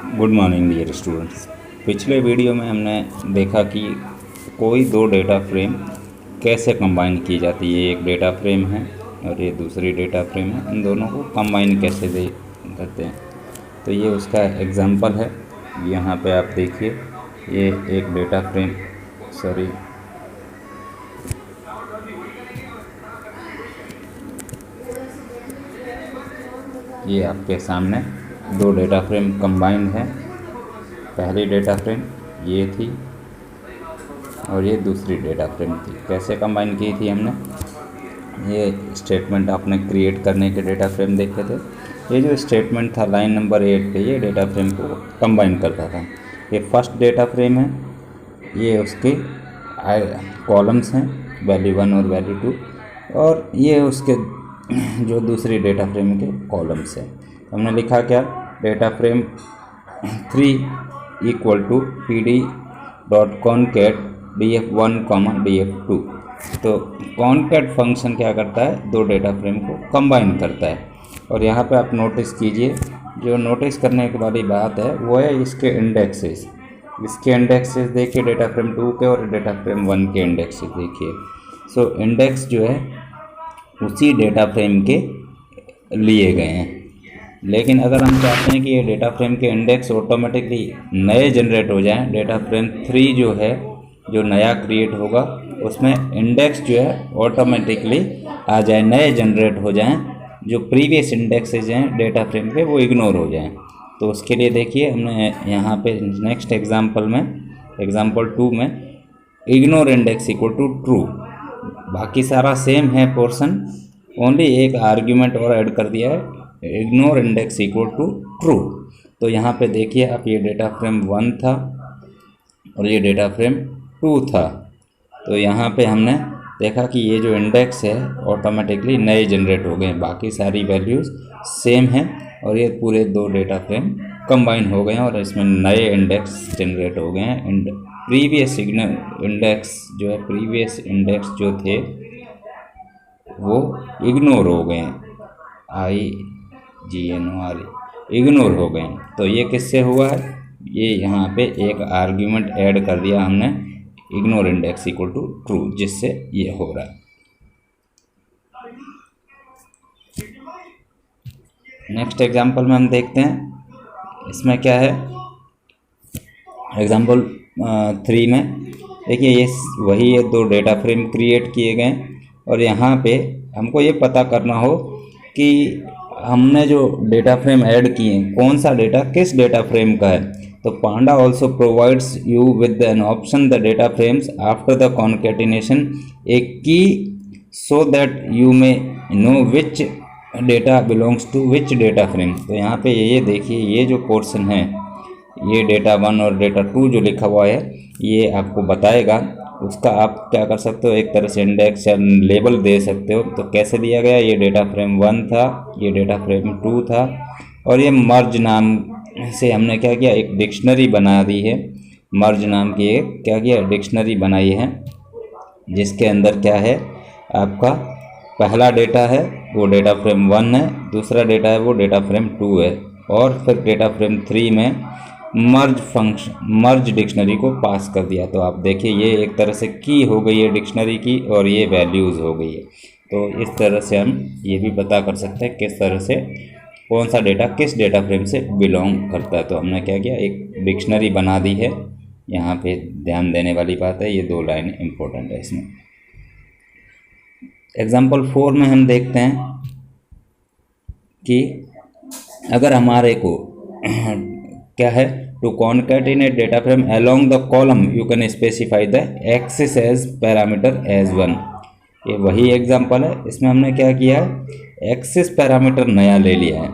Good morning dear students. पिछले video में हमने देखा कि कोई दो डेटा फ्रेम कैसे कंबाइन की जाती है। एक डेटा फ्रेम है और ये दूसरी डेटा फ्रेम है, इन दोनों को कंबाइन कैसे दे करते हैं। तो ये उसका एग्जांपल है। यहाँ पे आप देखिए, ये एक डेटा फ्रेम ये आपके सामने दो डेटा फ्रेम कंबाइंड है। पहली डेटा फ्रेम ये थी और ये दूसरी डेटा फ्रेम थी। कैसे कंबाइन की थी हमने, ये स्टेटमेंट आपने क्रिएट करने के डेटा फ्रेम देखे थे। ये जो स्टेटमेंट था लाइन नंबर 8 पे, ये डेटा फ्रेम को कंबाइन करता था। ये फर्स्ट डेटा फ्रेम है, ये उसके कॉलम्स हैं वैल्यू 1 और वैल्यू 2, और ये उसके जो दूसरी डेटा फ्रेम के कॉलम्स हैं। हमने लिखा क्या, data frame 3 equal to pd.concat df1, df2। तो कॉनकैट फंक्शन क्या करता है, दो डेटा फ्रेम को कंबाइन करता है। और यहाँ पे आप नोटिस कीजिए, जो नोटिस करने वाली बात है वो है इसके इंडेक्सेस। इसके इंडेक्सेस देखिए, डेटा फ्रेम 2 के और डेटा फ्रेम 1 के इंडेक्सेस देखिए। सो इंडेक्स जो है उसी डेटा फ्रेम के लिए गए हैं। लेकिन अगर हम चाहते हैं कि ये डेटा फ्रेम के इंडेक्स ऑटोमेटिकली नए जनरेट हो जाएं, डेटा फ्रेम 3 जो है जो नया क्रिएट होगा उसमें इंडेक्स जो है ऑटोमेटिकली आ जाए, नए जनरेट हो जाएं, जो प्रीवियस इंडेक्सेज हैं डेटा फ्रेम के वो इग्नोर हो जाएं। तो उसके लिए देखिए, हमने यहाँ पे नेक्स्ट एग्जांपल में, एग्जांपल 2 में ignore index equal to true, बाकी सारा सेम है पोर्शन, ओनली एक आर्ग्यूमेंट और ऐड कर दिया है, ignore index equal to true. तो यहाँ पे देखिए आप, ये डेटा फ्रेम 1 था और ये डेटा फ्रेम 2 था। तो यहाँ पे हमने देखा कि ये जो इंडेक्स है ऑटोमेटिकली नए जनरेट हो गए, बाकी सारी वैल्यूज़ सेम हैं और ये पूरे दो डेटा फ्रेम कंबाइन हो गए हैं और इसमें नए इंडेक्स जनरेट हो गए हैं। प्रीवियस इंडेक्स जो है, प्रीवियस इंडेक्स जो थे वो इग्नोर हो गए, IGNOR, इग्नोर हो गए। तो ये किससे हुआ है, ये यहाँ पे एक आर्ग्यूमेंट ऐड कर दिया हमने, ignore index equal to true, जिससे ये हो रहा है। नेक्स्ट एग्जांपल में हम देखते हैं, इसमें क्या है, एग्जांपल 3 में देखिए, ये वही है, दो डेटा फ्रेम क्रिएट किए गए और यहाँ पे हमको ये पता करना हो कि हमने जो डेटा फ्रेम ऐड किए कौन सा डेटा किस डेटा फ्रेम का है। तो panda also provides you with an option the data frames after the concatenation a key so that you may know which data belongs to which data frame. तो यहाँ पे ये देखिए, ये जो पोर्शन है, ये डेटा 1 और डेटा 2 जो लिखा हुआ है ये आपको बताएगा। उसका आप क्या कर सकते हो, एक तरह से इंडेक्स या लेबल दे सकते हो। तो कैसे दिया गया, ये डेटा फ्रेम 1 था, ये डेटा फ्रेम 2 था, और ये मर्ज नाम से हमने क्या किया, एक डिक्शनरी बना दी है। मर्ज नाम की एक क्या किया, डिक्शनरी बनाई है, जिसके अंदर क्या है, आपका पहला डेटा है वो डेटा फ्रेम 1 है, दूसरा डेटा है वो डेटा फ्रेम 2 है, और फिर डेटा फ्रेम 3 में मर्ज फंक्शन, मर्ज डिक्शनरी को पास कर दिया। तो आप देखिए, ये एक तरह से की हो गई है डिक्शनरी की, और ये वैल्यूज़ हो गई है। तो इस तरह से हम ये भी पता कर सकते हैं किस तरह से कौन सा डेटा किस डेटा फ्रेम से बिलोंग करता है। तो हमने क्या किया, एक डिक्शनरी बना दी है। यहाँ पे ध्यान देने वाली बात है, ये दो लाइन इम्पोर्टेंट है इसमें। एग्जाम्पल 4 में हम देखते हैं कि अगर हमारे को क्या है, to concatenate data frame along the column you can specify the axis as parameter as 1। ये वही एग्जांपल है, इसमें हमने क्या किया है, एक्सिस पैरामीटर नया ले लिया है।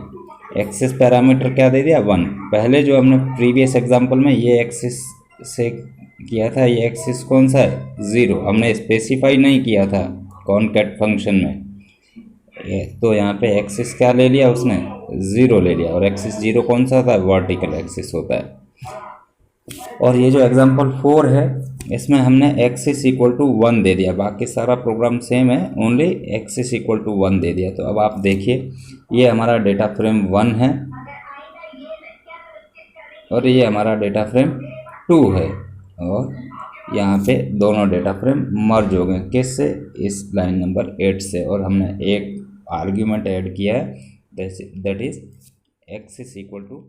एक्सिस पैरामीटर क्या दे दिया, 1। पहले जो हमने प्रीवियस एग्जांपल में ये एक्सिस से किया था, ये एक्सिस कौन सा है, 0, हमने स्पेसिफाई नहीं किया था कॉनकैट फंक्शन में। तो यहाँ पे एक्सिस क्या ले लिया उसने, 0 ले लिया, और एक्सिस 0 कौन सा होता है, वर्टिकल एक्सिस होता है। और ये जो एग्जांपल 4 है, इसमें हमने एक्सिस इक्वल टू 1 दे दिया, बाकी सारा प्रोग्राम सेम है, ओनली एक्सिस इक्वल टू 1 दे दिया। तो अब आप देखिए, ये हमारा डेटा फ्रेम 1 है और ये हमारा डेटा फ्रेम 2 है, और यहाँ पे दोनों डेटा फ्रेम मर्ज हो गए किससे, इस लाइन नंबर 8 से, और हमने एक आर्ग्यूमेंट ऐड किया है that is x is equal to